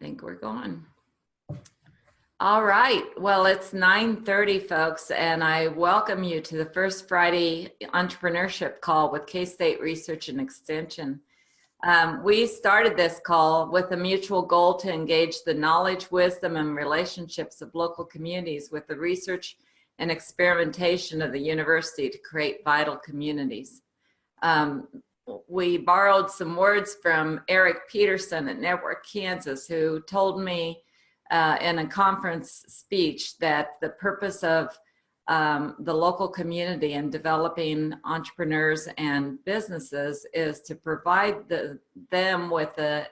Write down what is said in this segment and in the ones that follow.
think we're going. All right. Well, it's 9:30, folks, and I welcome you to the first Friday entrepreneurship call with K-State Research and Extension. We started this call with a mutual goal to engage the knowledge, wisdom, and relationships of local communities with the research and experimentation of the university to create vital communities. We borrowed some words from Eric Peterson at Network Kansas, who told me in a conference speech that the purpose of the local community and developing entrepreneurs and businesses is to provide them with the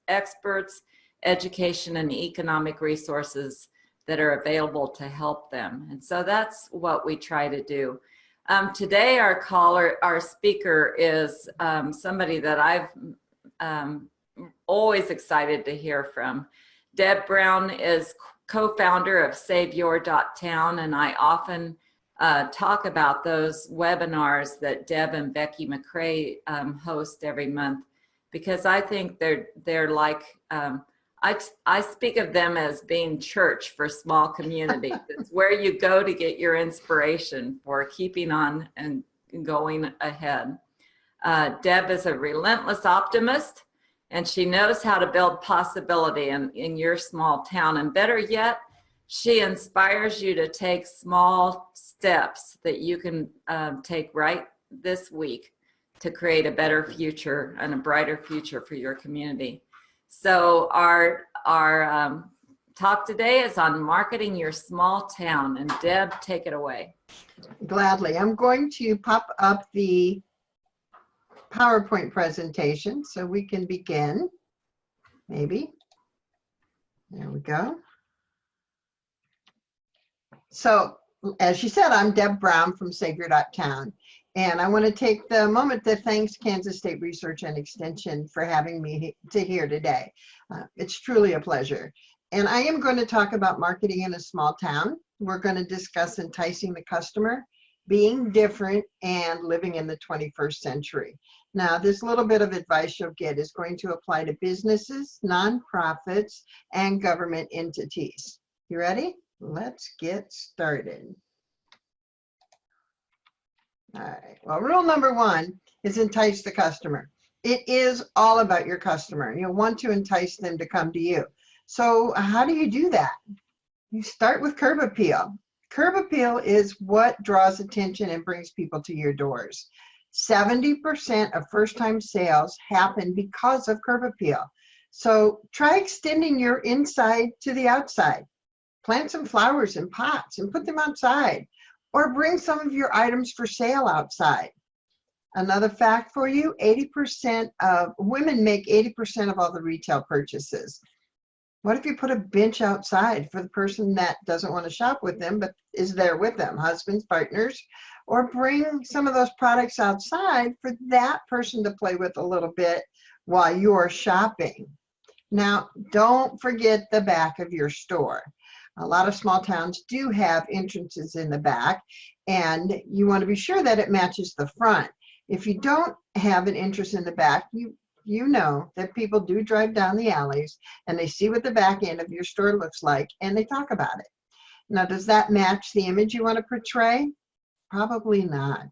experts, education, and economic resources that are available to help them. And so that's what we try to do. Today, our speaker is somebody that I've always excited to hear from. Deb Brown is co-founder of SaveYour.town, and I often talk about those webinars that Deb and Becky McCrae host every month, because I think they're like, I speak of them as being church for small communities. It's where you go to get your inspiration for keeping on and going ahead. Deb is a relentless optimist, and she knows how to build possibility in your small town. And better yet, she inspires you to take small steps that you can take right this week to create a better future and a brighter future for your community. So our talk today is on marketing your small town. And Deb, take it away. Gladly. I'm going to pop up the PowerPoint presentation so we can begin. Maybe. There we go. So, as she said, I'm Deb Brown from SaveYour.town. And I want to take the moment to thank Kansas State Research and Extension for having me here today. It's truly a pleasure. And I am going to talk about marketing in a small town. We're going to discuss enticing the customer, being different, and living in the 21st century. Now, this little bit of advice you'll get is going to apply to businesses, nonprofits, and government entities. You ready? Let's get started. All right, well, rule number one is entice the customer. It is all about your customer. You'll want to entice them to come to you. So how do you do that? You start with curb appeal. Curb appeal is what draws attention and brings people to your doors. 70% of first-time sales happen because of curb appeal. So try extending your inside to the outside. Plant some flowers in pots and put them outside. Or bring some of your items for sale outside. Another fact for you, 80% of women make 80% of all the retail purchases. What if you put a bench outside for the person that doesn't want to shop with them but is there with them, husbands, partners, or bring some of those products outside for that person to play with a little bit while you're shopping. Now, don't forget the back of your store. A lot of small towns do have entrances in the back, and you want to be sure that it matches the front. If you don't have an entrance in the back, you know that people do drive down the alleys and they see what the back end of your store looks like and they talk about it. Now, does that match the image you want to portray? Probably not.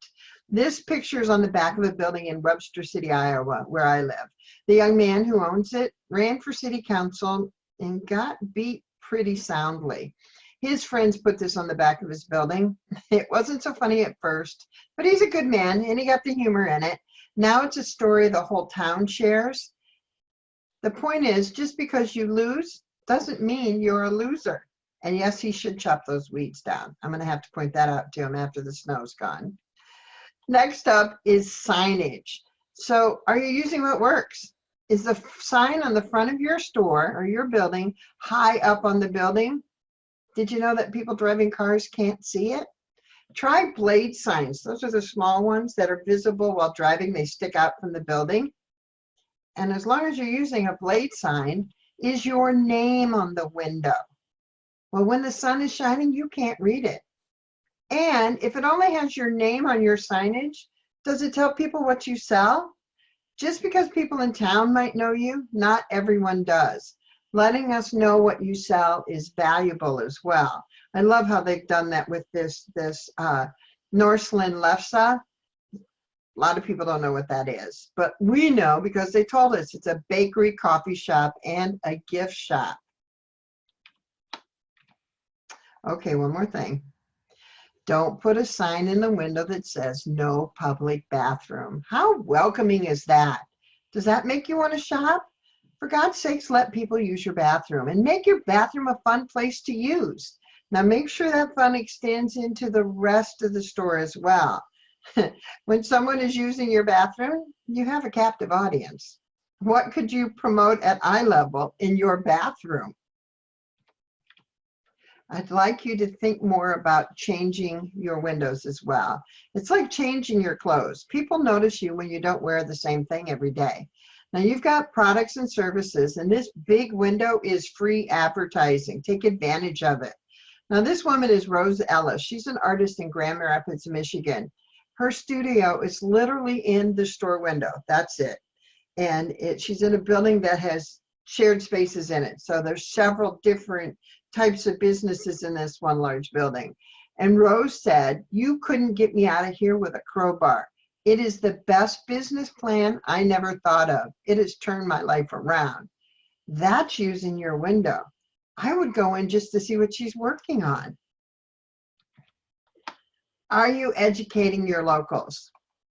This picture is on the back of a building in Webster City, Iowa, where I live. The young man who owns it ran for city council and got beat pretty soundly. His friends put this on the back of his building. It wasn't so funny at first, but he's a good man and he got the humor in it. Now it's a story the whole town shares. The point is, just because you lose doesn't mean you're a loser. And yes, he should chop those weeds down. I'm going to have to point that out to him after the snow's gone. Next up is signage. So are you using what works? Is the sign on the front of your store or your building high up on the building? Did you know that people driving cars can't see it? Try blade signs. Those are the small ones that are visible while driving. They stick out from the building. And as long as you're using a blade sign, is your name on the window? Well, when the sun is shining, you can't read it. And if it only has your name on your signage, does it tell people what you sell? Just because people in town might know you, not everyone does. Letting us know what you sell is valuable as well. I love how they've done that with this Northland Lefsa. A lot of people don't know what that is, but we know because they told us it's a bakery, coffee shop, and a gift shop. Okay, one more thing. Don't put a sign in the window that says no public bathroom. How welcoming is that? Does that make you want to shop? For God's sakes, let people use your bathroom and make your bathroom a fun place to use. Now make sure that fun extends into the rest of the store as well. When someone is using your bathroom, you have a captive audience. What could you promote at eye level in your bathroom? I'd like you to think more about changing your windows as well. It's like changing your clothes. People notice you when you don't wear the same thing every day. Now you've got products and services, and this big window is free advertising. Take advantage of it. Now this woman is Rose Ellis. She's an artist in Grand Rapids, Michigan. Her studio is literally in the store window. That's it. And she's in a building that has shared spaces in it. So there's several different types of businesses in this one large building. And Rose said, "You couldn't get me out of here with a crowbar. It is the best business plan I never thought of. It has turned my life around." That's using your window. I would go in just to see what she's working on. Are you educating your locals?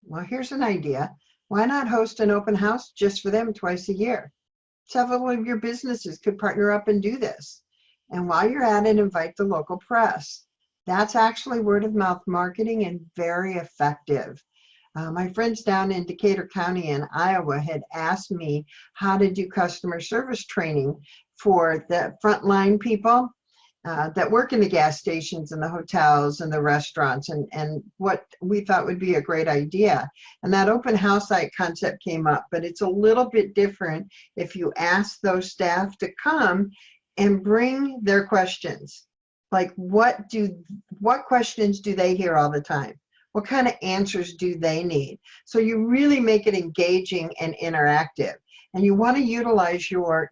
Well, here's an idea. Why not host an open house just for them twice a year? Several of your businesses could partner up and do this. And while you're at it, invite the local press. That's actually word of mouth marketing and very effective. My friends down in Decatur County in Iowa had asked me how to do customer service training for the frontline people that work in the gas stations and the hotels and the restaurants, and what we thought would be a great idea. And that open house site concept came up, but it's a little bit different if you ask those staff to come and bring their questions. Like what questions do they hear all the time? What kind of answers do they need? So you really make it engaging and interactive. And you want to utilize your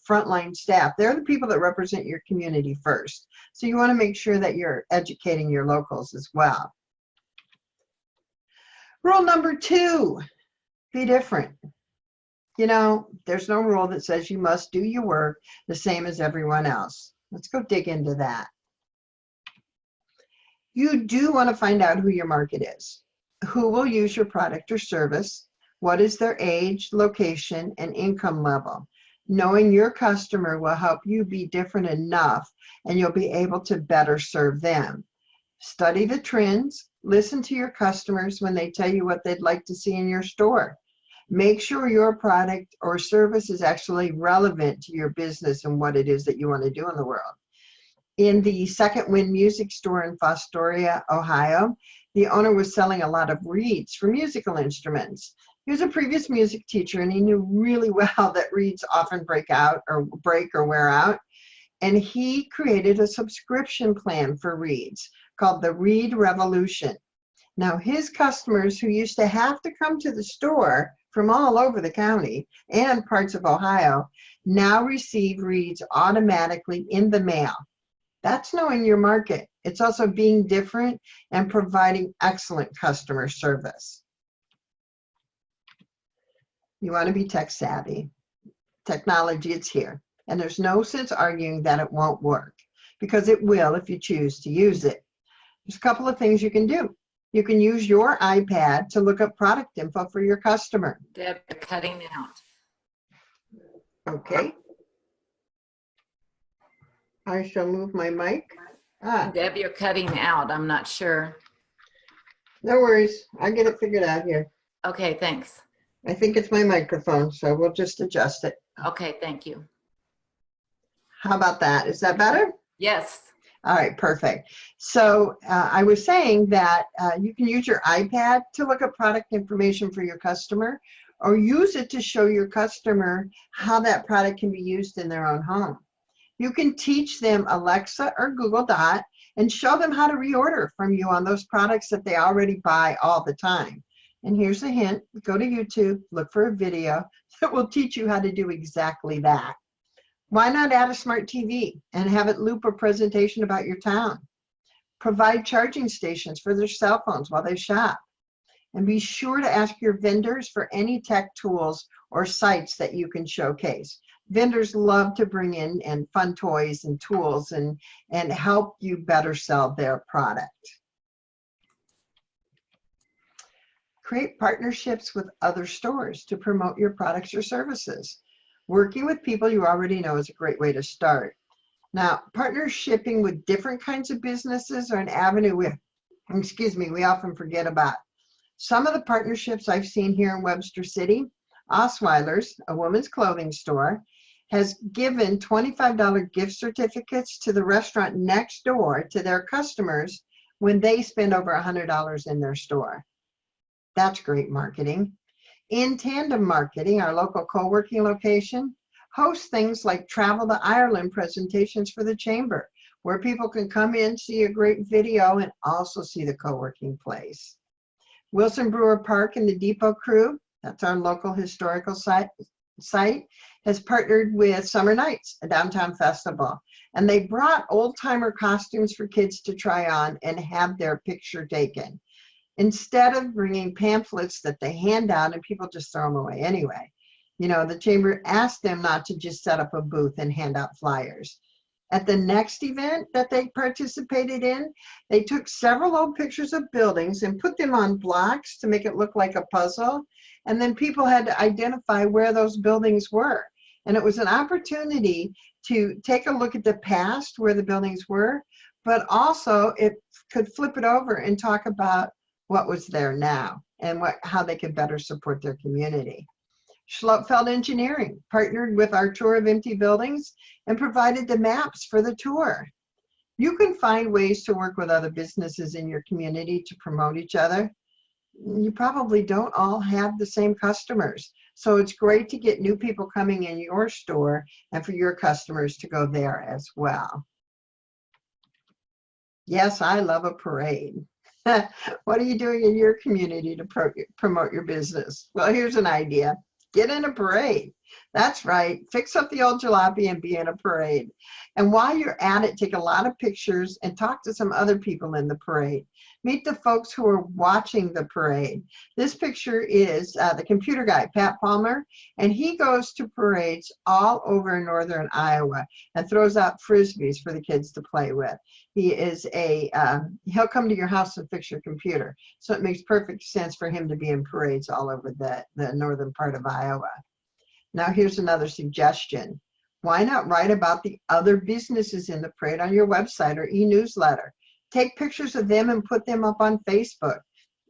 frontline staff. They're the people that represent your community first. So you want to make sure that you're educating your locals as well. Rule number 2, be different. You know, there's no rule that says you must do your work the same as everyone else. Let's go dig into that. You do want to find out who your market is. Who will use your product or service? What is their age, location, and income level? Knowing your customer will help you be different enough, and you'll be able to better serve them. Study the trends. Listen to your customers when they tell you what they'd like to see in your store. Make sure your product or service is actually relevant to your business and what it is that you want to do in the world. In the Second Wind Music Store in Fostoria, Ohio, the owner was selling a lot of reeds for musical instruments. He was a previous music teacher, and he knew really well that reeds often break or wear out. And he created a subscription plan for reeds called the Reed Revolution. Now, his customers who used to have to come to the store from all over the county and parts of Ohio now receive reeds automatically in the mail. That's knowing your market. It's also being different and providing excellent customer service. You want to be tech savvy. Technology, it's here. And there's no sense arguing that it won't work, because it will if you choose to use it. There's a couple of things you can do. You can use your iPad to look up product info for your customer. Deb, you're cutting out. Okay. I shall move my mic. Deb, you're cutting out. I'm not sure. No worries. I'll get it figured out here. Okay, thanks. I think it's my microphone, so we'll just adjust it. Okay, thank you. How about that? Is that better? Yes. All right, perfect. So I was saying that you can use your iPad to look up product information for your customer, or use it to show your customer how that product can be used in their own home. You can teach them Alexa or Google Dot and show them how to reorder from you on those products that they already buy all the time. And here's a hint: go to YouTube, look for a video that will teach you how to do exactly that. Why not add a smart TV and have it loop a presentation about your town? Provide charging stations for their cell phones while they shop. And be sure to ask your vendors for any tech tools or sites that you can showcase. Vendors love to bring in and fun toys and tools and help you better sell their product. Create partnerships with other stores to promote your products or services. Working with people you already know is a great way to start. Now, partnershipping with different kinds of businesses are an avenue we often forget about. Some of the partnerships I've seen here in Webster City, Osweiler's, a women's clothing store, has given $25 gift certificates to the restaurant next door to their customers when they spend over $100 in their store. That's great marketing. In Tandem Marketing, our local co-working location, hosts things like Travel to Ireland presentations for the chamber, where people can come in, see a great video, and also see the co-working place. Wilson Brewer Park and the Depot Crew, that's our local historical site, has partnered with Summer Nights, a downtown festival, and they brought old-timer costumes for kids to try on and have their picture taken, instead of bringing pamphlets that they hand out and people just throw them away anyway. You know, the chamber asked them not to just set up a booth and hand out flyers. At the next event that they participated in, they took several old pictures of buildings and put them on blocks to make it look like a puzzle. And then people had to identify where those buildings were. And it was an opportunity to take a look at the past where the buildings were, but also it could flip it over and talk about what was there now and how they could better support their community. Schlupfeld Engineering partnered with our tour of empty buildings and provided the maps for the tour. You can find ways to work with other businesses in your community to promote each other. You probably don't all have the same customers, so it's great to get new people coming in your store and for your customers to go there as well. Yes, I love a parade. What are you doing in your community to promote your business? Well, here's an idea. Get in a parade. That's right. Fix up the old jalopy and be in a parade. And while you're at it, take a lot of pictures and talk to some other people in the parade. Meet the folks who are watching the parade. This picture is the computer guy, Pat Palmer, and he goes to parades all over northern Iowa and throws out frisbees for the kids to play with. He is he'll come to your house and fix your computer. So it makes perfect sense for him to be in parades all over the northern part of Iowa. Now here's another suggestion. Why not write about the other businesses in the parade on your website or e-newsletter? Take pictures of them and put them up on Facebook.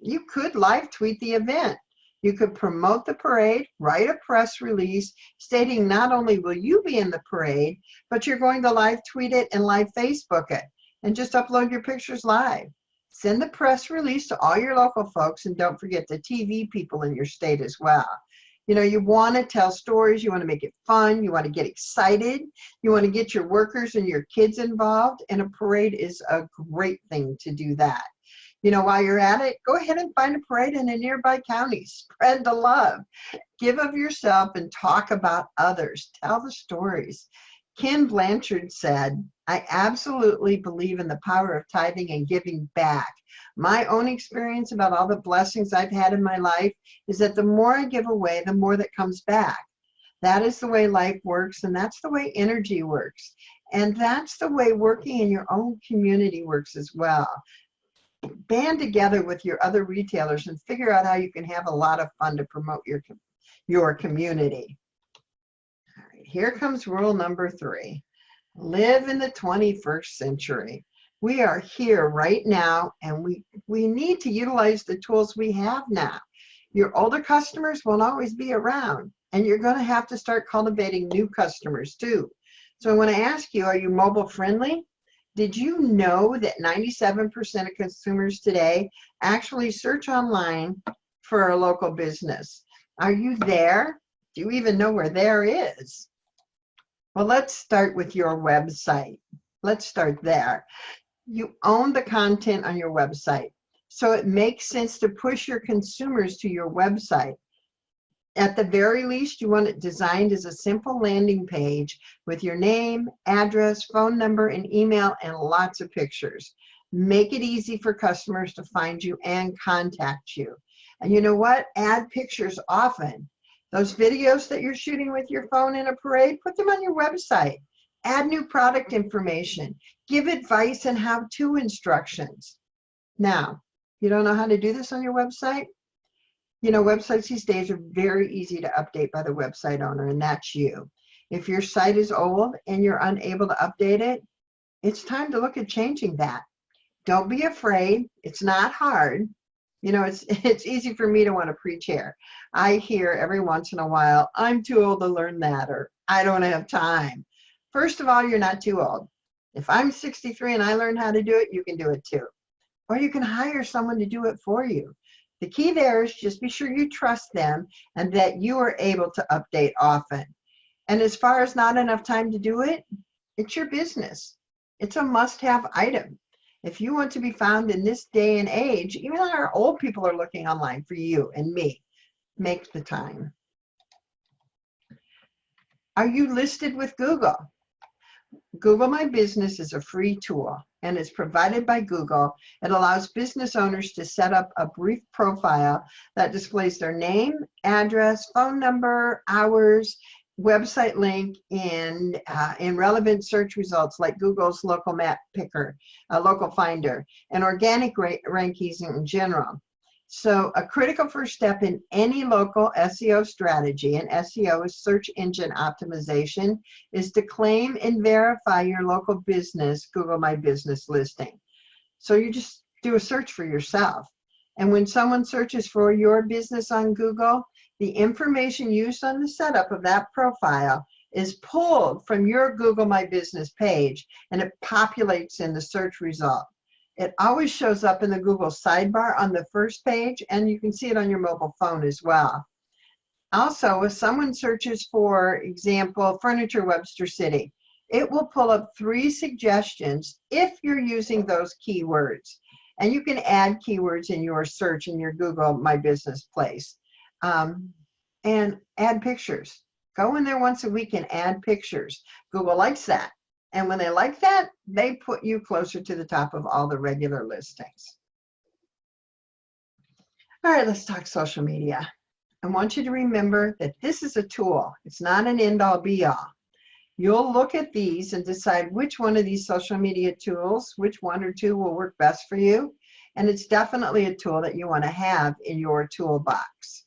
You could live tweet the event. You could promote the parade, write a press release stating not only will you be in the parade, but you're going to live tweet it and live Facebook it, and just upload your pictures live. Send the press release to all your local folks, and don't forget the TV people in your state as well. You know, you want to tell stories, you want to make it fun, you want to get excited, you want to get your workers and your kids involved, and a parade is a great thing to do that. You know, while you're at it, go ahead and find a parade in a nearby county. Spread the love. Give of yourself and talk about others. Tell the stories. Ken Blanchard said, I absolutely believe in the power of tithing and giving back. My own experience about all the blessings I've had in my life is that the more I give away, the more that comes back. That is the way life works, and that's the way energy works. And that's the way working in your own community works as well. Band together with your other retailers and figure out how you can have a lot of fun to promote your community. All right, here comes rule number 3. Live in the 21st century. We are here right now, and we need to utilize the tools we have now. Your older customers won't always be around, and you're going to have to start cultivating new customers too. So I want to ask you, are you mobile friendly? Did you know that 97% of consumers today actually search online for a local business? Are you there? Do you even know where there is? Well, let's start with your website. Let's start there. You own the content on your website, so it makes sense to push your consumers to your website. At the very least, you want it designed as a simple landing page with your name, address, phone number, and email, and lots of pictures. Make it easy for customers to find you and contact you. And you know what? Add pictures often. Those videos that you're shooting with your phone in a parade, put them on your website. Add new product information. Give advice and how-to instructions. Now, you don't know how to do this on your website? You know, websites these days are very easy to update by the website owner, and that's you. If your site is old and you're unable to update it, it's time to look at changing that. Don't be afraid. It's not hard. You know, it's easy for me to want to preach here. I hear every once in a while, I'm too old to learn that, or I don't have time. First of all, you're not too old. If I'm 63 and I learned how to do it, you can do it too. Or you can hire someone to do it for you. The key there is just be sure you trust them and that you are able to update often. And as far as not enough time to do it, it's your business. It's a must-have item. If you want to be found in this day and age, even our old people are looking online for you and me. Make the time. Are you listed with Google? Google My Business is a free tool and is provided by Google. It allows business owners to set up a brief profile that displays their name, address, phone number, hours, website link in relevant search results like Google's local map picker, local finder, and organic rankings in general. So a critical first step in any local SEO strategy, and SEO is search engine optimization, is to claim and verify your local business Google My Business listing. So you just do a search for yourself. And when someone searches for your business on Google, the information used on the setup of that profile is pulled from your Google My Business page, and it populates in the search result. It always shows up in the Google sidebar on the first page, and you can see it on your mobile phone as well. Also, if someone searches, for example, Furniture Webster City, it will pull up 3 suggestions if you're using those keywords. And you can add keywords in your search in your Google My Business place. And add pictures. Go in there once a week and add pictures. Google likes that. And when they like that, they put you closer to the top of all the regular listings. All right, let's talk social media. I want you to remember that this is a tool. It's not an end-all be-all. You'll look at these and decide which one of these social media tools, which 1 or 2 will work best for you. And it's definitely a tool that you want to have in your toolbox.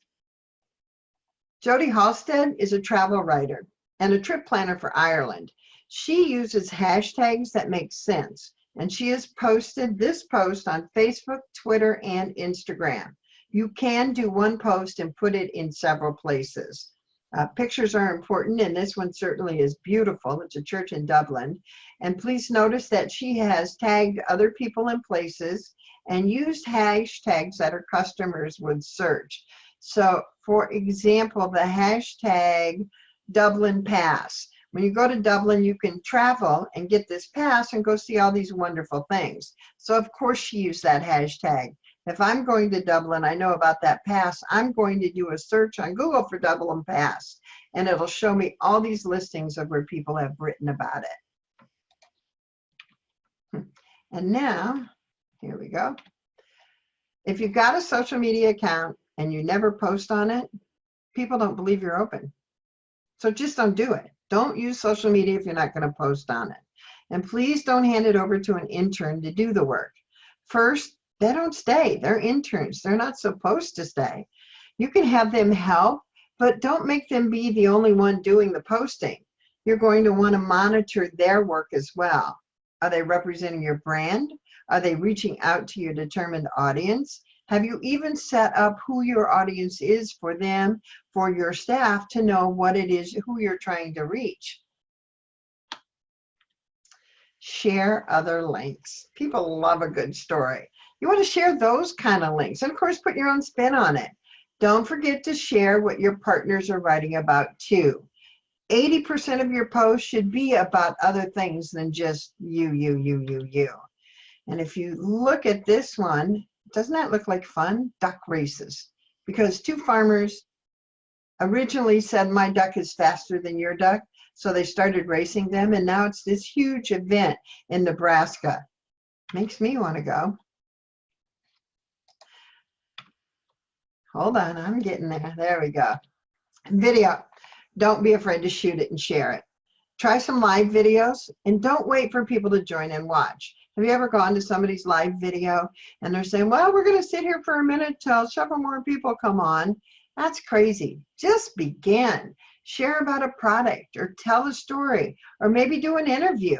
Jody Halstead is a travel writer and a trip planner for Ireland. She uses hashtags that make sense, and she has posted this post on Facebook, Twitter, and Instagram. You can do one post and put it in several places. Pictures are important, and this one certainly is beautiful. It's a church in Dublin. And please notice that she has tagged other people and places and used hashtags that her customers would search. So, for example, the hashtag Dublin Pass. When you go to Dublin, you can travel and get this pass and go see all these wonderful things. So, of course, she used that hashtag. If I'm going to Dublin, I know about that pass, I'm going to do a search on Google for Dublin Pass, and it'll show me all these listings of where people have written about it. And now, here we go. If you've got a social media account and you never post on it, people don't believe you're open. So just don't do it. Don't use social media if you're not going to post on it. And please don't hand it over to an intern to do the work. First, they don't stay. They're interns. They're not supposed to stay. You can have them help, but don't make them be the only one doing the posting. You're going to want to monitor their work as well. Are they representing your brand? Are they reaching out to your determined audience? Have you even set up who your audience is for them, for your staff to know what it is, who you're trying to reach? Share other links. People love a good story. You want to share those kind of links. And of course, put your own spin on it. Don't forget to share what your partners are writing about too. 80% of your posts should be about other things than just you. And if you look at this one, doesn't that look like fun? Duck races. Because 2 farmers originally said, my duck is faster than your duck. So they started racing them, and now it's this huge event in Nebraska. Makes me want to go. Hold on, I'm getting there. There we go. Video. Don't be afraid to shoot it and share it. Try some live videos, and don't wait for people to join and watch. Have you ever gone to somebody's live video and they're saying, well, we're going to sit here for a minute till several more people come on? That's crazy. Just begin. Share about a product or tell a story or maybe do an interview.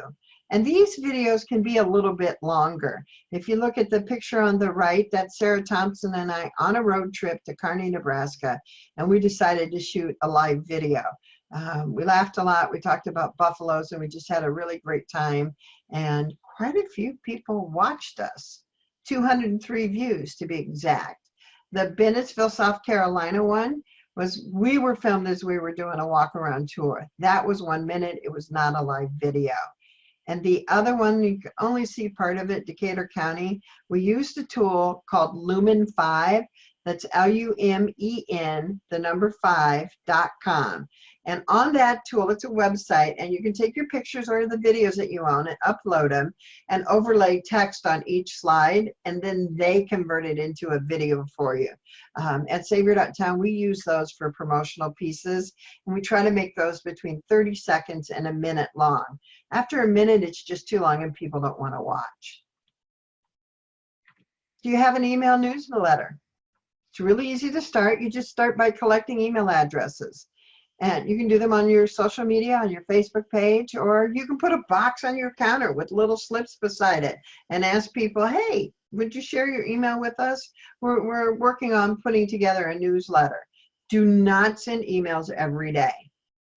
And these videos can be a little bit longer. If you look at the picture on the right, that's Sarah Thompson and I on a road trip to Kearney, Nebraska, and we decided to shoot a live video. We laughed a lot. We talked about buffaloes, and we just had a really great time. And quite a few people watched us. 203 views to be exact. The Bennettsville, South Carolina one we were filmed as we were doing a walk around tour. That was 1 minute. It was not a live video. And the other one, you can only see part of it, Decatur County. We used a tool called Lumen 5. That's LUMEN, the number 5.com. And on that tool, it's a website, and you can take your pictures or the videos that you own and upload them and overlay text on each slide, and then they convert it into a video for you. At Savior.town, we use those for promotional pieces, and we try to make those between 30 seconds and a minute long. After a minute, it's just too long and people don't want to watch. Do you have an email newsletter? It's really easy to start. You just start by collecting email addresses. And you can do them on your social media, on your Facebook page, or you can put a box on your counter with little slips beside it and ask people, hey, would you share your email with us? We're working on putting together a newsletter. Do not send emails every day.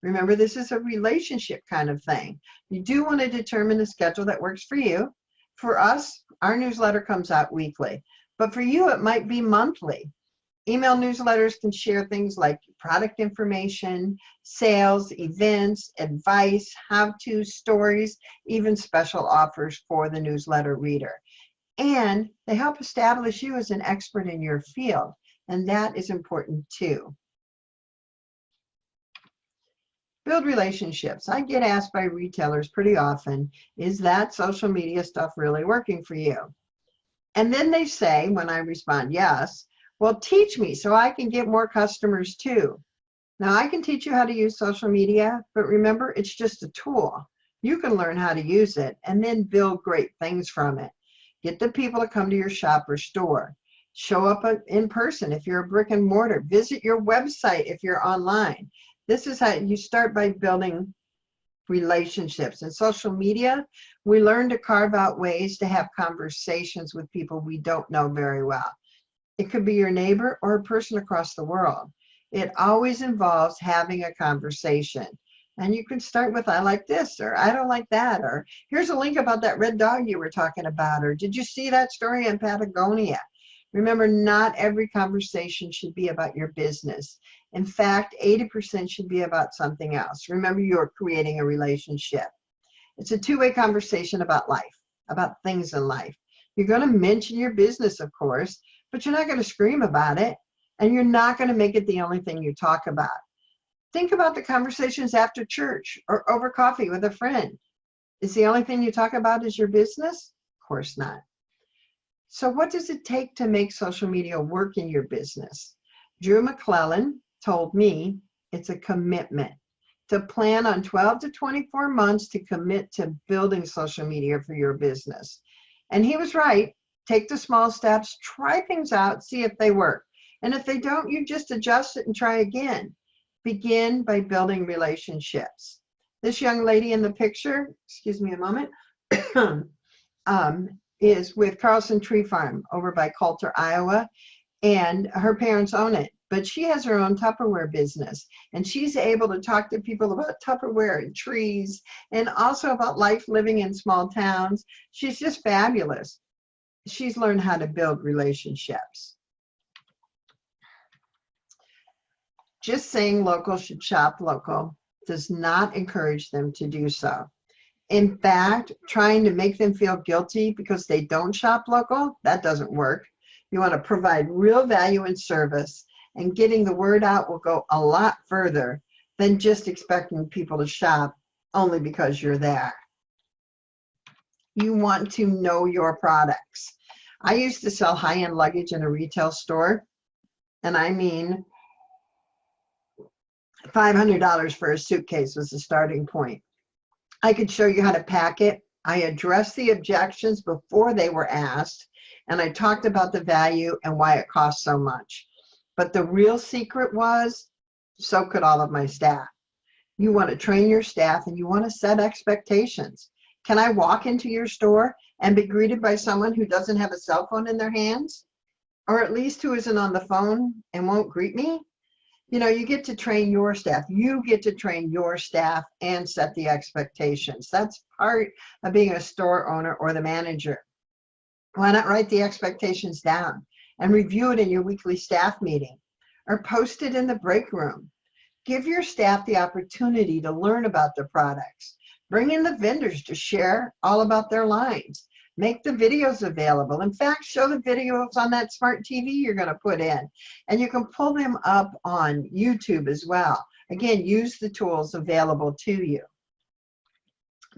Remember, this is a relationship kind of thing. You do want to determine the schedule that works for you. For us, our newsletter comes out weekly, but for you, it might be monthly. Email newsletters can share things like product information, sales, events, advice, how-to stories, even special offers for the newsletter reader. And they help establish you as an expert in your field, and that is important too. Build relationships. I get asked by retailers pretty often, is that social media stuff really working for you? And then they say, when I respond, yes, well, teach me so I can get more customers too. Now, I can teach you how to use social media, but remember, it's just a tool. You can learn how to use it and then build great things from it. Get the people to come to your shop or store. Show up in person if you're a brick and mortar. Visit your website if you're online. This is how you start by building relationships. In social media, we learn to carve out ways to have conversations with people we don't know very well. It could be your neighbor or a person across the world. It always involves having a conversation. And you can start with, I like this, or I don't like that, or here's a link about that red dog you were talking about, or did you see that story in Patagonia? Remember, not every conversation should be about your business. In fact, 80% should be about something else. Remember, you're creating a relationship. It's a two-way conversation about life, about things in life. You're going to mention your business, of course, but you're not going to scream about it, and you're not going to make it the only thing you talk about. Think about the conversations after church or over coffee with a friend. Is the only thing you talk about is your business? Of course not. So what does it take to make social media work in your business? Drew McClellan told me it's a commitment. To plan on 12 to 24 months to commit to building social media for your business. And he was right. Take the small steps, try things out, see if they work. And if they don't, you just adjust it and try again. Begin by building relationships. This young lady in the picture, excuse me a moment, is with Carlson Tree Farm over by Coulter, Iowa, and her parents own it. But she has her own Tupperware business, and she's able to talk to people about Tupperware and trees, and also about life living in small towns. She's just fabulous. She's learned how to build relationships. Just saying local should shop local does not encourage them to do so. In fact, trying to make them feel guilty because they don't shop local, that doesn't work. You want to provide real value and service and getting the word out will go a lot further than just expecting people to shop only because you're there. You want to know your products. I used to sell high-end luggage in a retail store, and I mean $500 for a suitcase was the starting point. I could show you how to pack it. I addressed the objections before they were asked, and I talked about the value and why it cost so much. But the real secret was, so could all of my staff. You want to train your staff and you want to set expectations. Can I walk into your store and be greeted by someone who doesn't have a cell phone in their hands? Or at least who isn't on the phone and won't greet me? You know, you get to train your staff. You get to train your staff and set the expectations. That's part of being a store owner or the manager. Why not write the expectations down and review it in your weekly staff meeting or post it in the break room? Give your staff the opportunity to learn about the products. Bring in the vendors to share all about their lines. Make the videos available. In fact, show the videos on that smart TV you're going to put in. And you can pull them up on YouTube as well. Again, use the tools available to you.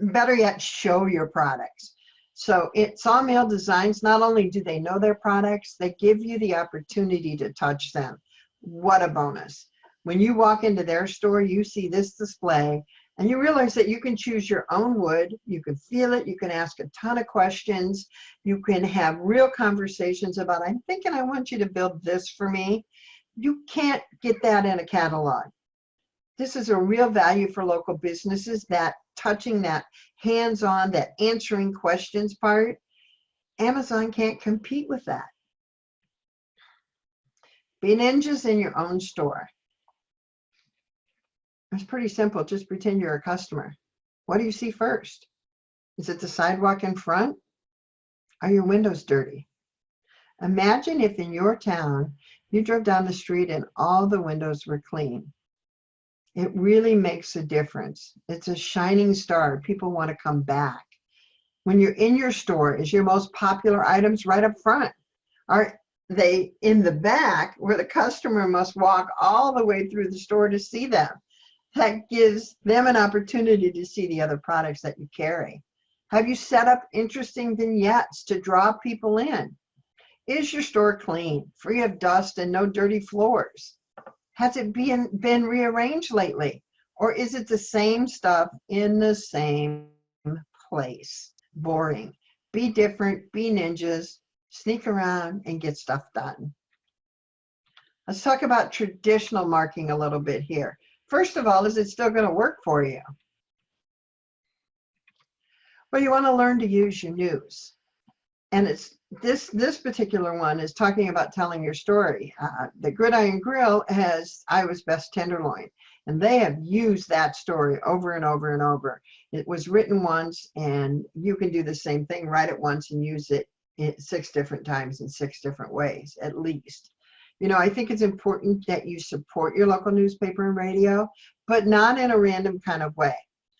Better yet, show your products. So at Sawmill Designs, not only do they know their products, they give you the opportunity to touch them. What a bonus. When you walk into their store, you see this display, and you realize that you can choose your own wood, you can feel it, you can ask a ton of questions, you can have real conversations about, I'm thinking I want you to build this for me. You can't get that in a catalog. This is a real value for local businesses, that touching, that hands-on, that answering questions part. Amazon can't compete with that. Be ninjas in your own store. It's pretty simple. Just pretend you're a customer. What do you see first? Is it the sidewalk in front? Are your windows dirty? Imagine if in your town you drove down the street and all the windows were clean. It really makes a difference. It's a shining star. People want to come back. When you're in your store, is your most popular items right up front? Are they in the back where the customer must walk all the way through the store to see them? That gives them an opportunity to see the other products that you carry. Have you set up interesting vignettes to draw people in? Is your store clean, free of dust and no dirty floors? Has it been rearranged lately? Or is it the same stuff in the same place? Boring. Be different, be ninjas, sneak around and get stuff done. Let's talk about traditional marketing a little bit here. First of all, is it still going to work for you? Well, you want to learn to use your news. And it's this particular one is talking about telling your story. The Gridiron Grill has Iowa's Best Tenderloin, and they have used that story over and over and over. It was written once, and you can do the same thing, write it once and use it 6 different times in 6 different ways, at least. You know, I think it's important that you support your local newspaper and radio, but not in a random kind of way.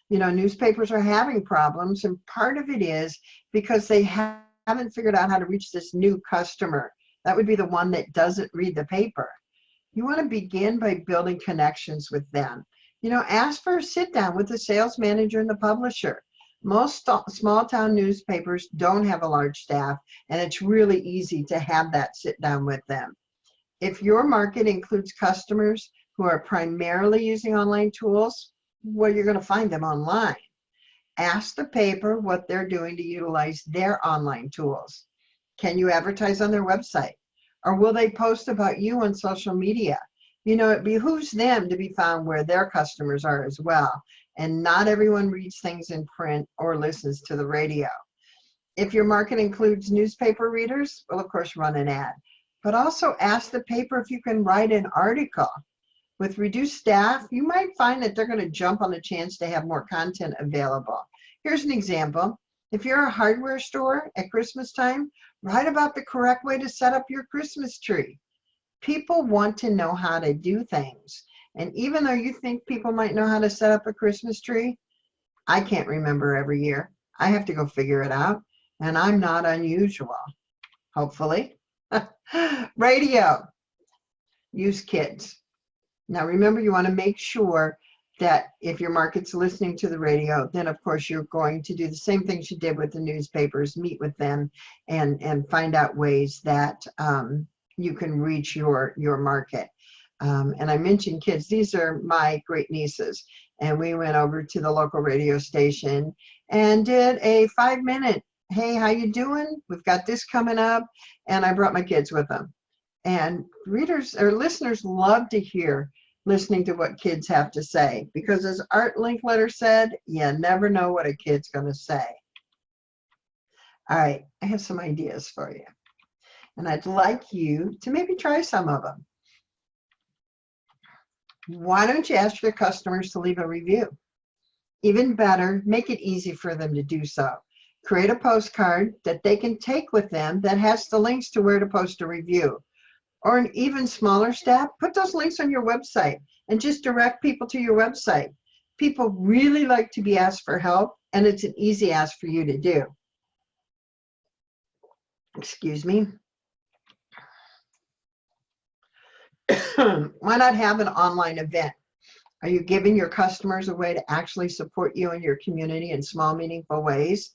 You know, newspapers are having problems, and part of it is because they haven't figured out how to reach this new customer. That would be the one that doesn't read the paper. You want to begin by building connections with them. You know, ask for a sit down with the sales manager and the publisher. Most small town newspapers don't have a large staff, and it's really easy to have that sit down with them. If your market includes customers who are primarily using online tools, well, you're going to find them online. Ask the paper what they're doing to utilize their online tools. Can you advertise on their website? Or will they post about you on social media? You know, it behooves them to be found where their customers are as well. And not everyone reads things in print or listens to the radio. If your market includes newspaper readers, well, of course, run an ad. But also ask the paper if you can write an article. With reduced staff, you might find that they're going to jump on the chance to have more content available. Here's an example. If you're a hardware store at Christmas time, write about the correct way to set up your Christmas tree. People want to know how to do things. And even though you think people might know how to set up a Christmas tree, I can't remember every year. I have to go figure it out. And I'm not unusual, hopefully. Radio. use kids. Now remember, you want to make sure that if your market's listening to the radio, then of course you're going to do the same things you did with the newspapers, meet with them and find out ways that you can reach your market. And I mentioned kids. These are my great nieces. And we went over to the local radio station and did a 5-minute, hey, how you doing? We've got this coming up. And I brought my kids with them. And readers or listeners love to hear listening to what kids have to say, because as Art Linkletter said, you never know what a kid's going to say. All right, I have some ideas for you, and I'd like you to maybe try some of them. Why don't you ask your customers to leave a review? Even better, make it easy for them to do so. Create a postcard that they can take with them that has the links to where to post a review. Or an even smaller step, put those links on your website and just direct people to your website. People really like to be asked for help, and it's an easy ask for you to do. Excuse me. Why not have an online event? Are you giving your customers a way to actually support you and your community in small, meaningful ways?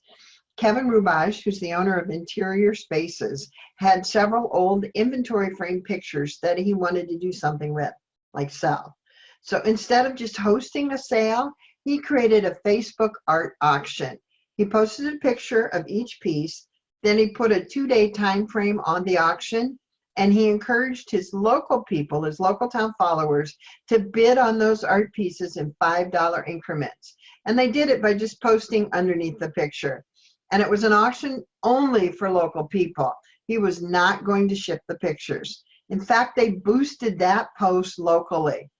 Kevin Rubaj, who's the owner of Interior Spaces, had several old inventory frame pictures that he wanted to do something with, like sell. So instead of just hosting a sale, he created a Facebook art auction. He posted a picture of each piece, then he put a 2-day time frame on the auction, and he encouraged his local people, his local town followers, to bid on those art pieces in $5 increments. And they did it by just posting underneath the picture. And it was an auction only for local people. He was not going to ship the pictures. In fact, they boosted that post locally.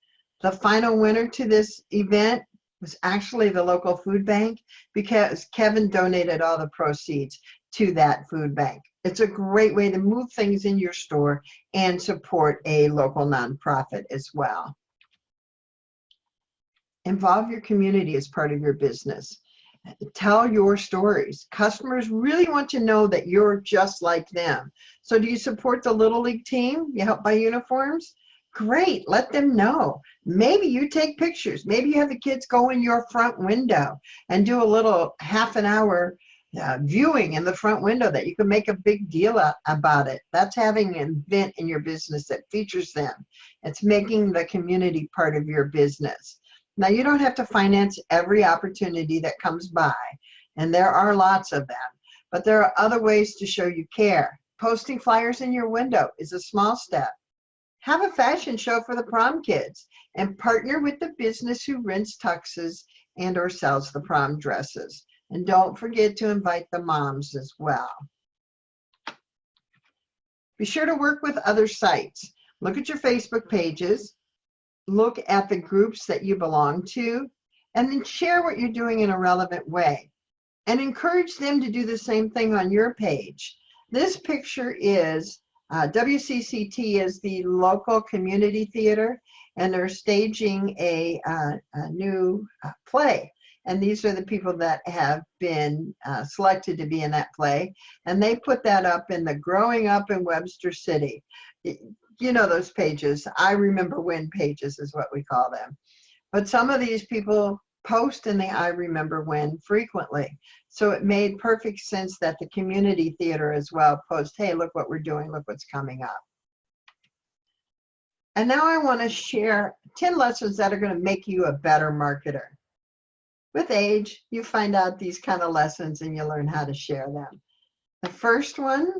The final winner to this event was actually the local food bank, because Kevin donated all the proceeds to that food bank. It's a great way to move things in your store and support a local nonprofit as well. Involve your community as part of your business. Tell your stories. Customers really want to know that you're just like them. So do you support the Little League team? You help buy uniforms? Great, let them know. Maybe you take pictures. Maybe you have the kids go in your front window and do a little half-an-hour viewing in the front window that you can make a big deal about it. That's having an event in your business that features them. It's making the community part of your business. Now, you don't have to finance every opportunity that comes by, and there are lots of them, but there are other ways to show you care. Posting flyers in your window is a small step. Have a fashion show for the prom kids and partner with the business who rents tuxes and or sells the prom dresses. And don't forget to invite the moms as well. Be sure to work with other sites. Look at your Facebook pages. Look at the groups that you belong to, and then share what you're doing in a relevant way. And encourage them to do the same thing on your page. This picture is, WCCT is the local community theater, and they're staging a new play. And these are the people that have been selected to be in that play. And they put that up in the Growing Up in Webster City. You know those pages. I remember when pages is what we call them. But some of these people post in the I remember when frequently. So it made perfect sense that the community theater as well post, hey, look what we're doing, look what's coming up. And now I want to share 10 lessons that are going to make you a better marketer. With age, you find out these kind of lessons and you learn how to share them. The first one,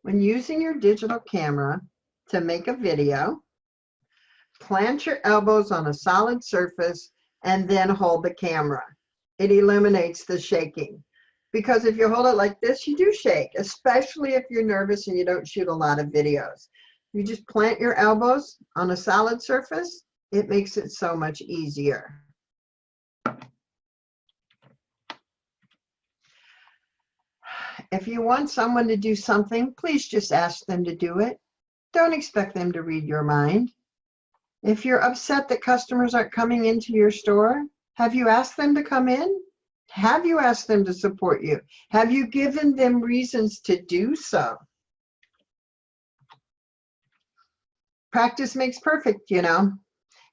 when using your digital camera to make a video, plant your elbows on a solid surface and then hold the camera. It eliminates the shaking. Because if you hold it like this, you do shake, especially if you're nervous and you don't shoot a lot of videos. You just plant your elbows on a solid surface, it makes it so much easier. If you want someone to do something, please just ask them to do it. Don't expect them to read your mind. If you're upset that customers aren't coming into your store, have you asked them to come in? Have you asked them to support you? Have you given them reasons to do so? Practice makes perfect, you know.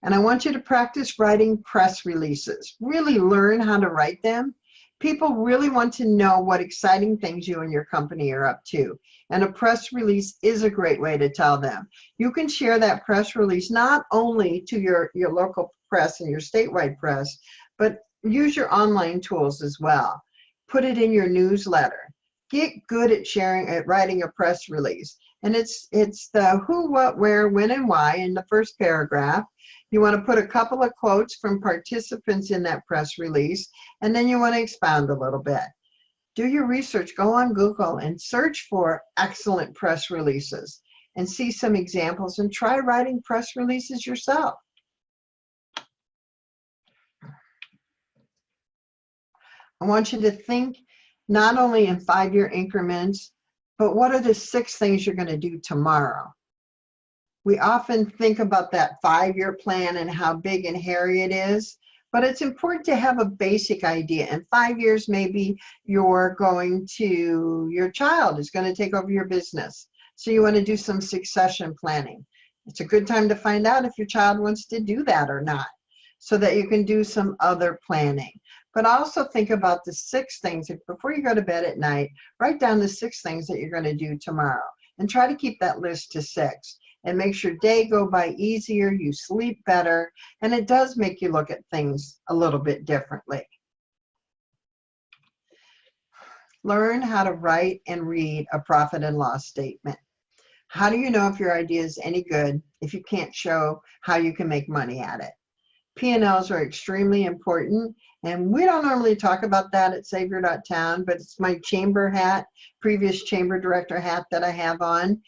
And I want you to practice writing press releases. Really learn how to write them. People really want to know what exciting things you and your company are up to. And a press release is a great way to tell them. You can share that press release not only to your local press and your statewide press, but use your online tools as well. Put it in your newsletter. Get good at writing a press release. And it's the who, what, where, when, and why in the first paragraph. You want to put a couple of quotes from participants in that press release, and then you want to expound a little bit. Do your research. Go on Google and search for excellent press releases and see some examples, and try writing press releases yourself. I want you to think not only in 5-year increments, but what are the 6 things you're going to do tomorrow? We often think about that 5-year plan and how big and hairy it is, but it's important to have a basic idea. In 5 years, maybe your child is going to take over your business. So you want to do some succession planning. It's a good time to find out if your child wants to do that or not, so that you can do some other planning. But also think about the 6 things. Before you go to bed at night, write down the 6 things that you're going to do tomorrow, and try to keep that list to 6. It makes your day go by easier, you sleep better, and it does make you look at things a little bit differently. Learn how to write and read a profit and loss statement. How do you know if your idea is any good if you can't show how you can make money at it? P&Ls are extremely important, and we don't normally talk about that at Savior.town, but it's my chamber hat, previous chamber director hat that I have on.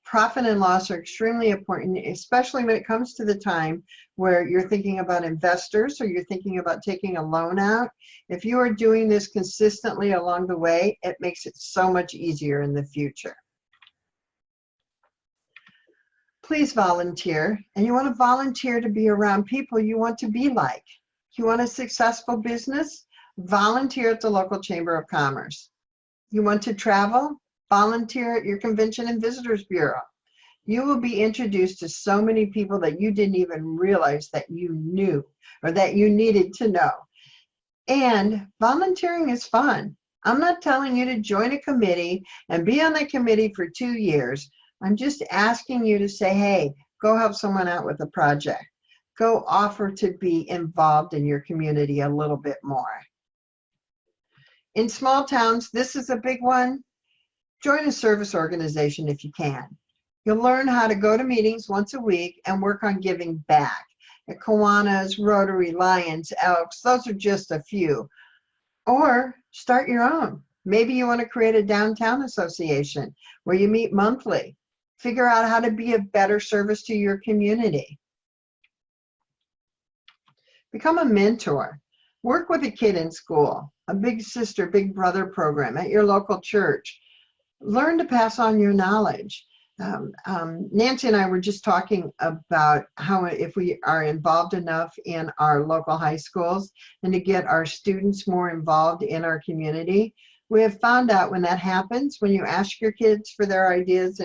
Profit and loss are extremely important, especially when it comes to the time where you're thinking about investors or you're thinking about taking a loan out. If you are doing this consistently along the way, it makes it so much easier in the future. Please volunteer, and you want to volunteer to be around people you want to be like. You want a successful business? Volunteer at the local Chamber of Commerce. You want to travel? Volunteer at your Convention and Visitors Bureau. You will be introduced to so many people that you didn't even realize that you knew or that you needed to know. And volunteering is fun. I'm not telling you to join a committee and be on that committee for 2 years. I'm just asking you to say, hey, go help someone out with a project. Go offer to be involved in your community a little bit more. In small towns, this is a big one. Join a service organization if you can. You'll learn how to go to meetings once a week and work on giving back. At Kiwanis, Rotary, Lions, Elks, those are just a few. Or start your own. Maybe you want to create a downtown association where you meet monthly. Figure out how to be a better service to your community. Become a mentor. Work with a kid in school, a big sister, big brother program at your local church. Learn to pass on your knowledge. Nancy and I were just talking about how if we are involved enough in our local high schools and to get our students more involved in our community, we have found out when that happens, when you ask your kids for their ideas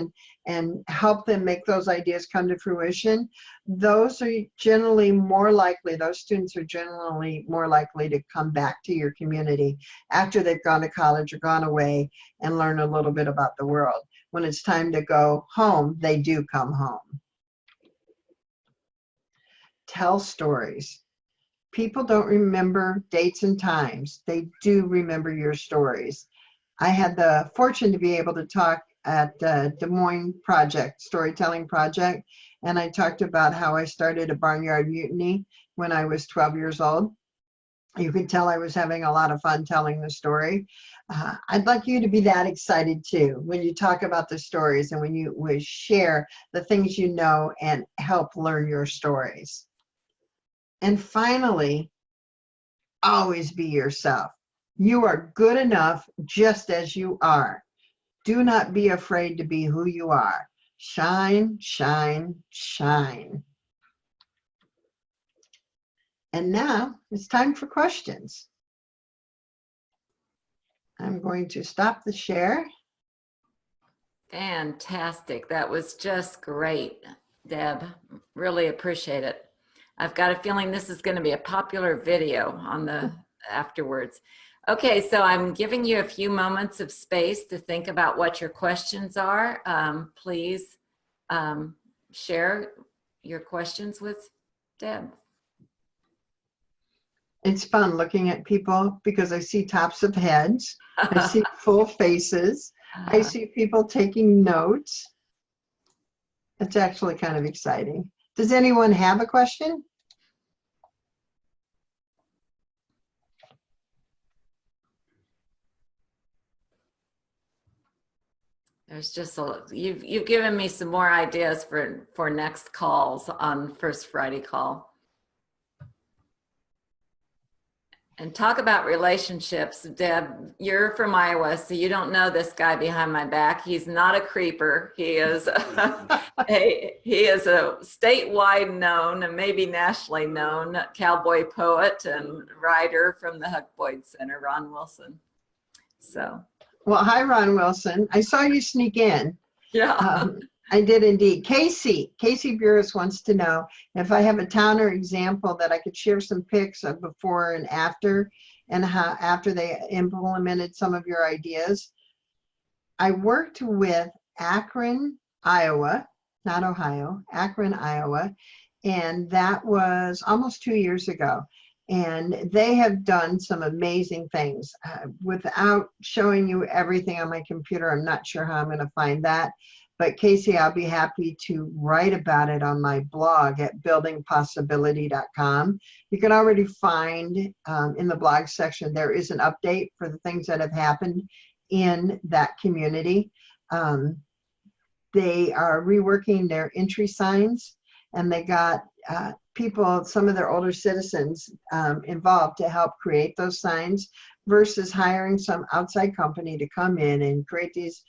and help them make those ideas come to fruition, those are generally more likely, those students are generally more likely to come back to your community after they've gone to college or gone away and learn a little bit about the world. When it's time to go home, they do come home. Tell stories. People don't remember dates and times. They do remember your stories. I had the fortune to be able to talk at the Des Moines Project, Storytelling Project, and I talked about how I started a barnyard mutiny when I was 12 years old. You can tell I was having a lot of fun telling the story. I'd like you to be that excited too when you talk about the stories and when you share the things you know and help learn your stories. And finally, always be yourself. You are good enough just as you are. Do not be afraid to be who you are. Shine, shine, shine. And now it's time for questions. I'm going to stop the share. Fantastic. That was just great, Deb. Really appreciate it. I've got a feeling this is going to be a popular video on the afterwards. Okay, so I'm giving you a few moments of space to think about what your questions are. Please share your questions with Deb. It's fun looking at people because I see tops of heads. I see full faces. I see people taking notes. It's actually kind of exciting. Does anyone have a question? There's just you've given me some more ideas for next calls on First Friday call. And talk about relationships. Deb, you're from Iowa, so you don't know this guy behind my back. He's not a creeper. He is he is a statewide known and maybe nationally known cowboy poet and writer from the Huck Boyd Center, Ron Wilson. So. Well, hi, Ron Wilson. I saw you sneak in. Yeah. I did indeed. Casey Burris wants to know if I have a town or example that I could share some pics of before and after, and how after they implemented some of your ideas. I worked with Akron, Iowa, not Ohio, Akron, Iowa, and that was almost 2 years ago. And they have done some amazing things. Without showing you everything on my computer, I'm not sure how I'm going to find that. But Casey, I'll be happy to write about it on my blog at buildingpossibility.com. You can already find in the blog section, there is an update for the things that have happened in that community. They are reworking their entry signs, and they got people, some of their older citizens involved to help create those signs versus hiring some outside company to come in and create these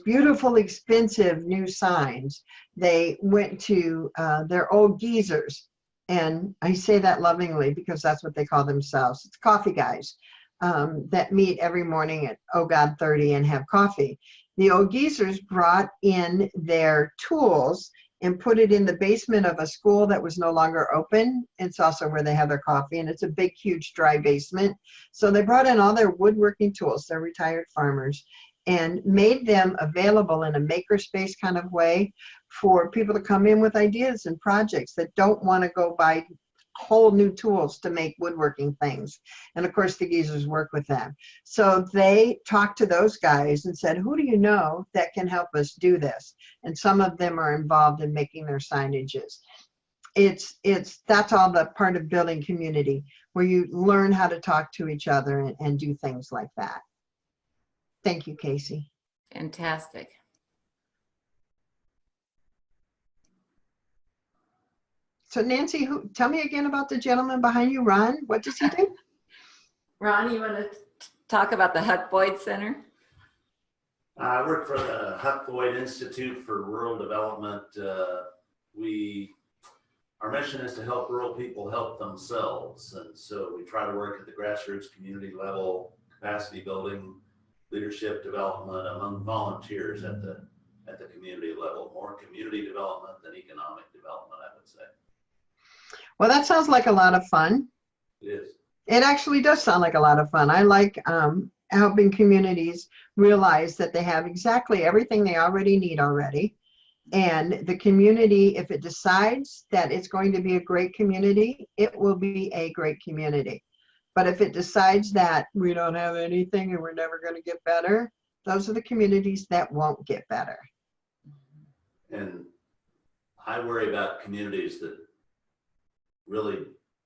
beautiful, expensive new signs. They went to their old geezers, and I say that lovingly because that's what they call themselves. It's coffee guys that meet every morning at Oh God 30 and have coffee. The old geezers brought in their tools and put it in the basement of a school that was no longer open. It's also where they have their coffee, and it's a big, huge, dry basement. So they brought in all their woodworking tools, they're retired farmers, and made them available in a makerspace kind of way for people to come in with ideas and projects that don't want to go buy whole new tools to make woodworking things. And of course, the geezers work with them. So they talked to those guys and said, who do you know that can help us do this? And some of them are involved in making their signages. That's all the part of building community, where you learn how to talk to each other and do things like that. Thank you, Casey. Fantastic. So Nancy, tell me again about the gentleman behind you, Ron. What does he do? Ron, you want to talk about the Huck Boyd Center? I work for the Huck Boyd Institute for Rural Development. Our mission is to help rural people help themselves. And so we try to work at the grassroots community level, capacity building, leadership development among volunteers at the community level, more community development than economic development, I would say. Well, that sounds like a lot of fun. It is. It actually does sound like a lot of fun. I like helping communities realize that they have exactly everything they already need already. And the community, if it decides that it's going to be a great community, it will be a great community. But if it decides that we don't have anything and we're never going to get better, those are the communities that won't get better. And I worry about communities that really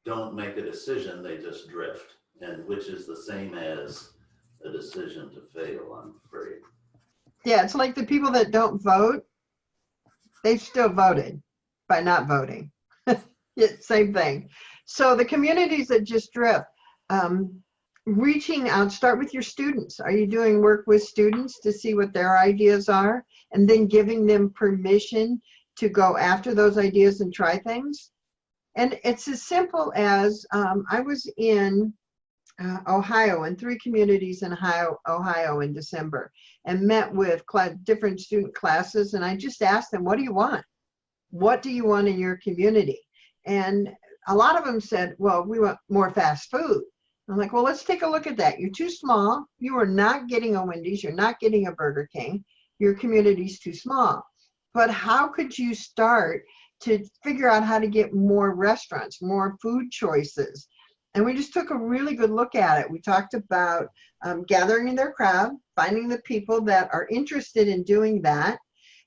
don't make a decision, they just drift, and which is the same as a decision to fail, I'm afraid. Yeah, it's like the people that don't vote, they've still voted by not voting. Same thing. So the communities that just drift, reaching out, start with your students. Are you doing work with students to see what their ideas are, and then giving them permission to go after those ideas and try things? And it's as simple as I was in Ohio, in 3 communities in Ohio in December, and met with different student classes. And I just asked them, what do you want? What do you want in your community? And a lot of them said, well, we want more fast food. I'm like, well, let's take a look at that. You're too small. You are not getting a Wendy's. You're not getting a Burger King. Your community's too small. But how could you start to figure out how to get more restaurants, more food choices? And we just took a really good look at it. We talked about gathering in their crowd, finding the people that are interested in doing that.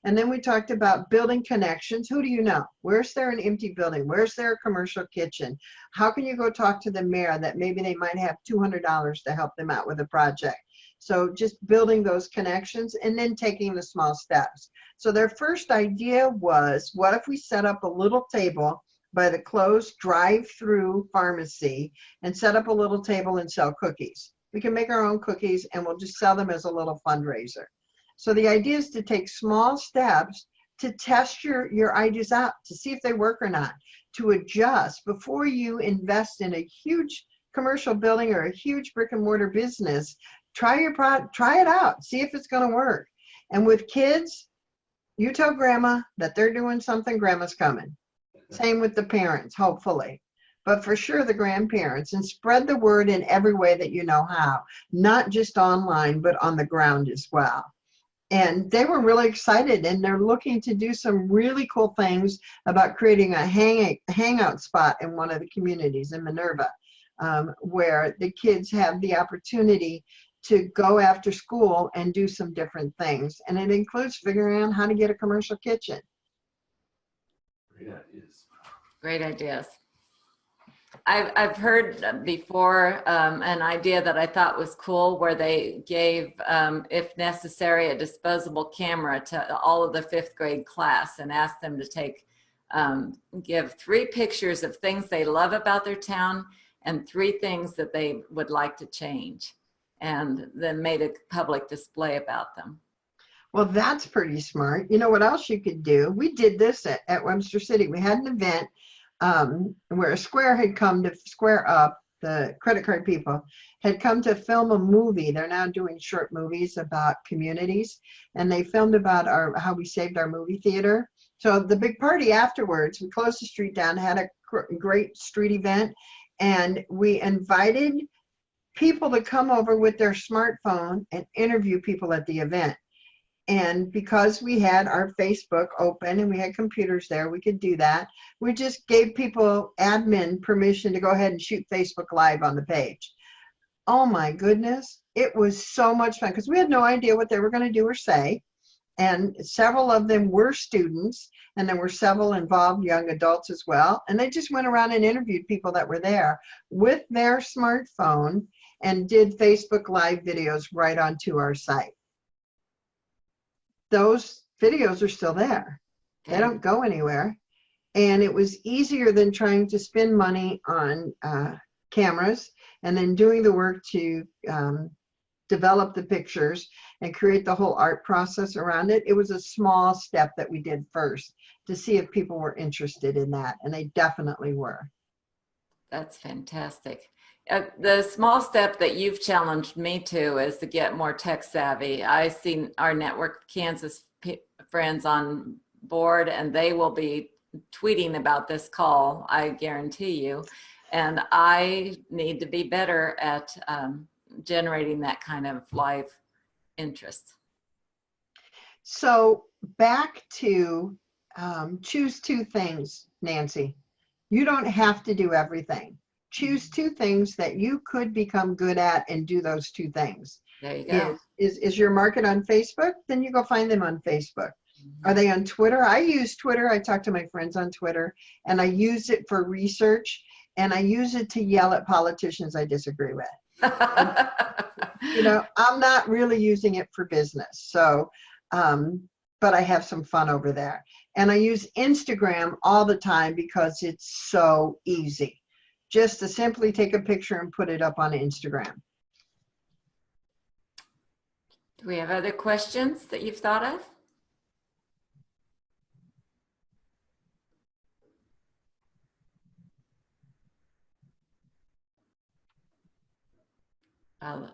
And then we talked about building connections. Who do you know? Where's there an empty building? Where's there a commercial kitchen? How can you go talk to the mayor that maybe they might have $200 to help them out with a project? So just building those connections and then taking the small steps. So their first idea was, what if we set up a little table by the closed drive-through pharmacy and set up a little table and sell cookies? We can make our own cookies and we'll just sell them as a little fundraiser. So the idea is to take small steps to test your ideas out, to see if they work or not, to adjust before you invest in a huge commercial building or a huge brick and mortar business. Try it out, see if it's going to work. And with kids, you tell grandma that they're doing something, grandma's coming. Same with the parents, hopefully. But for sure the grandparents, and spread the word in every way that you know how, not just online, but on the ground as well. And they were really excited, and they're looking to do some really cool things about creating a hangout spot in one of the communities in Minerva, where the kids have the opportunity to go after school and do some different things. And it includes figuring out how to get a commercial kitchen. Great ideas. Great ideas. I've heard before an idea that I thought was cool, where they gave, if necessary, a disposable camera to all of the 5th grade class and asked them to give 3 pictures of things they love about their town and 3 things that they would like to change, and then made a public display about them. Well, that's pretty smart. You know what else you could do? We did this at Webster City. We had an event where Square had come to Square Up, the credit card people, had come to film a movie. They're now doing short movies about communities, and they filmed about how we saved our movie theater. So the big party afterwards, we closed the street down, had a great street event, and we invited people to come over with their smartphone and interview people at the event. And because we had our Facebook open and we had computers there, we could do that. We just gave people, admin, permission to go ahead and shoot Facebook Live on the page. Oh my goodness, it was so much fun because we had no idea what they were going to do or say. And several of them were students, and there were several involved young adults as well. And they just went around and interviewed people that were there with their smartphone and did Facebook Live videos right onto our site. Those videos are still there. They don't go anywhere. And it was easier than trying to spend money on cameras and then doing the work to develop the pictures and create the whole art process around it. It was a small step that we did first to see if people were interested in that, and they definitely were. That's fantastic. The small step that you've challenged me to is to get more tech savvy. I've seen our Network Kansas friends on board, and they will be tweeting about this call, I guarantee you. And I need to be better at generating that kind of live interest. So back to choose 2 things, Nancy. You don't have to do everything. Choose 2 things that you could become good at and do those 2 things. There you go. Is your market on Facebook? Then you go find them on Facebook. Are they on Twitter? I use Twitter. I talk to my friends on Twitter, and I use it for research, and I use it to yell at politicians I disagree with. You know, I'm not really using it for business. So, but I have some fun over there. And I use Instagram all the time because it's so easy. Just to simply take a picture and put it up on Instagram. Do we have other questions that you've thought of? Uh,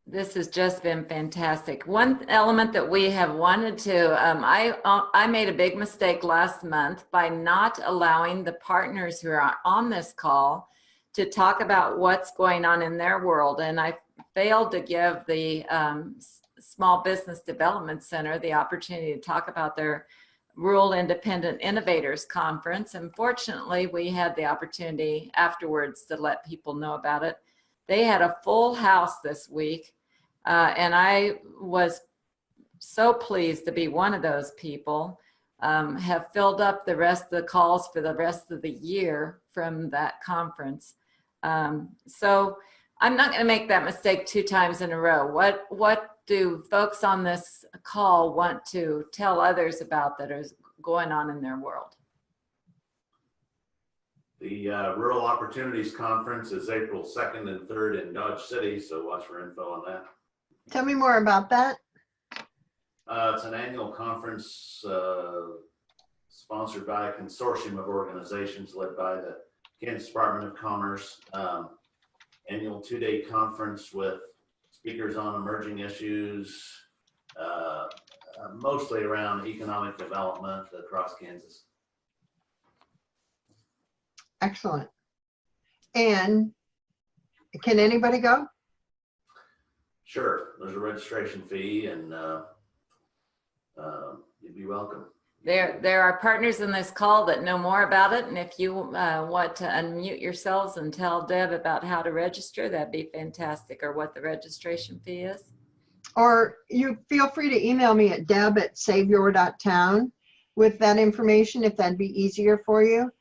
This has just been fantastic. One element that we have wanted to, I made a big mistake last month by not allowing the partners who are on this call to talk about what's going on in their world. And I failed to give the Small Business Development Center the opportunity to talk about their Rural Independent Innovators Conference. Unfortunately, we had the opportunity afterwards to let people know about it. They had a full house this week. And I was so pleased to be one of those people, have filled up the rest of the calls for the rest of the year from that conference. So I'm not going to make that mistake 2 times in a row. What do folks on this call want to tell others about that is going on in their world? The Rural Opportunities Conference is April 2nd and 3rd in Dodge City, so watch for info on that. Tell me more about that. It's an annual conference sponsored by a consortium of organizations led by the Kansas Department of Commerce. Annual 2-day conference with speakers on emerging issues, mostly around economic development across Kansas. Excellent. And can anybody go? Sure, there's a registration fee, and you'd be welcome. There are partners in this call that know more about it, and if you want to unmute yourselves and tell Deb about how to register, that'd be fantastic, or what the registration fee is. Or you feel free to email me at deb@saveyour.town with that information if that'd be easier for you,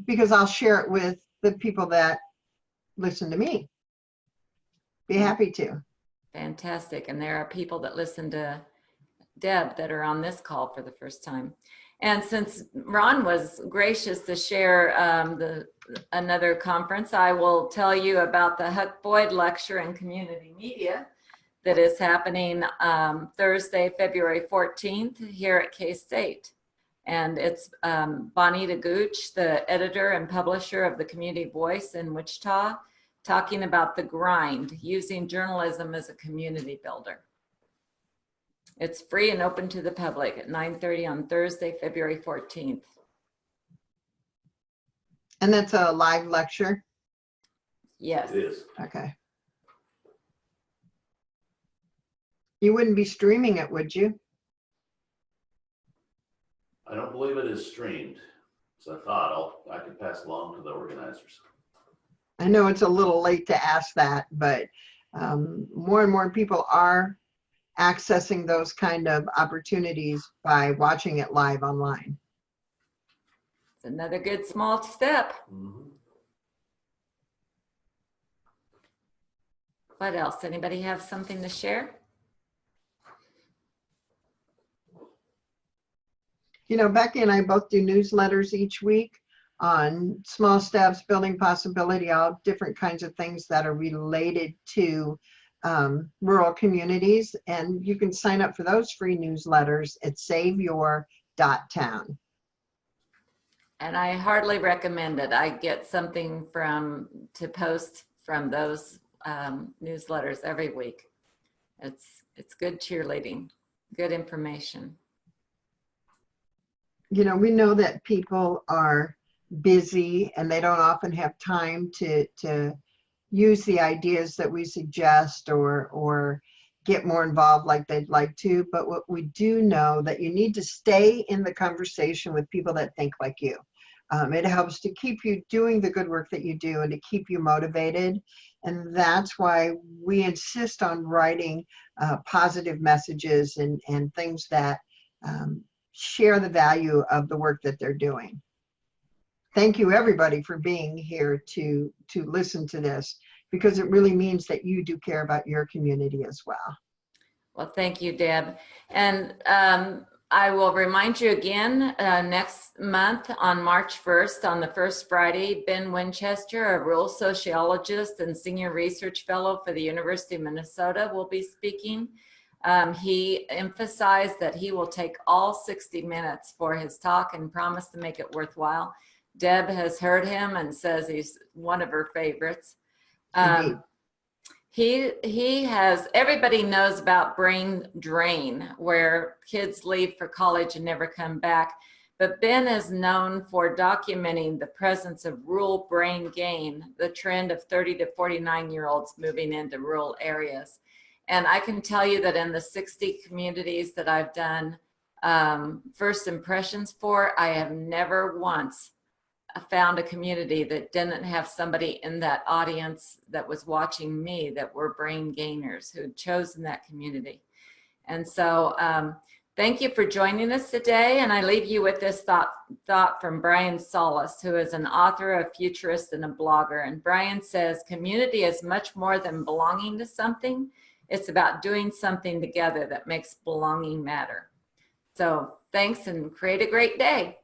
because I'll share it with the people that listen to me. Be happy to. Fantastic. And there are people that listen to Deb that are on this call for the first time. And since Ron was gracious to share another conference, I will tell you about the Huck Boyd Lecture in Community Media that is happening Thursday, February 14th here at K-State. And it's Bonita Gooch, the editor and publisher of the Community Voice in Wichita, talking about the grind, using journalism as a community builder. It's free and open to the public at 9:30 on Thursday, February 14th. And that's a live lecture? Yes. It is. Okay. You wouldn't be streaming it, would you? I don't believe it is streamed, so I thought I could pass along to the organizers. I know it's a little late to ask that, but more and more people are accessing those kind of opportunities by watching it live online. It's another good small step. Mm-hmm. What else? Anybody have something to share? You know, Becky and I both do newsletters each week on small steps, building possibility, all different kinds of things that are related to rural communities. And you can sign up for those free newsletters at saveyour.town. And I hardly recommend it. I get something to post from those newsletters every week. It's good cheerleading, good information. You know, we know that people are busy and they don't often have time to use the ideas that we suggest or get more involved like they'd like to. But what we do know that you need to stay in the conversation with people that think like you. It helps to keep you doing the good work that you do and to keep you motivated. And that's why we insist on writing positive messages and things that share the value of the work that they're doing. Thank you everybody for being here to listen to this, because it really means that you do care about your community as well. Well, thank you, Deb. And I will remind you again, next month on March 1st, on the first Friday, Ben Winchester, a rural sociologist and senior research fellow for the University of Minnesota, will be speaking. He emphasized that he will take all 60 minutes for his talk and promised to make it worthwhile. Deb has heard him and says he's one of her favorites. Indeed. He has, everybody knows about brain drain, where kids leave for college and never come back. But Ben is known for documenting the presence of rural brain gain, the trend of 30 to 49-year-olds moving into rural areas. And I can tell you that in the 60 communities that I've done first impressions for, I have never once found a community that didn't have somebody in that audience that was watching me that were brain gainers who had chosen that community. And so thank you for joining us today. And I leave you with this thought from Brian Solis, who is an author, a futurist, and a blogger. And Brian says, community is much more than belonging to something. It's about doing something together that makes belonging matter. So thanks, and create a great day.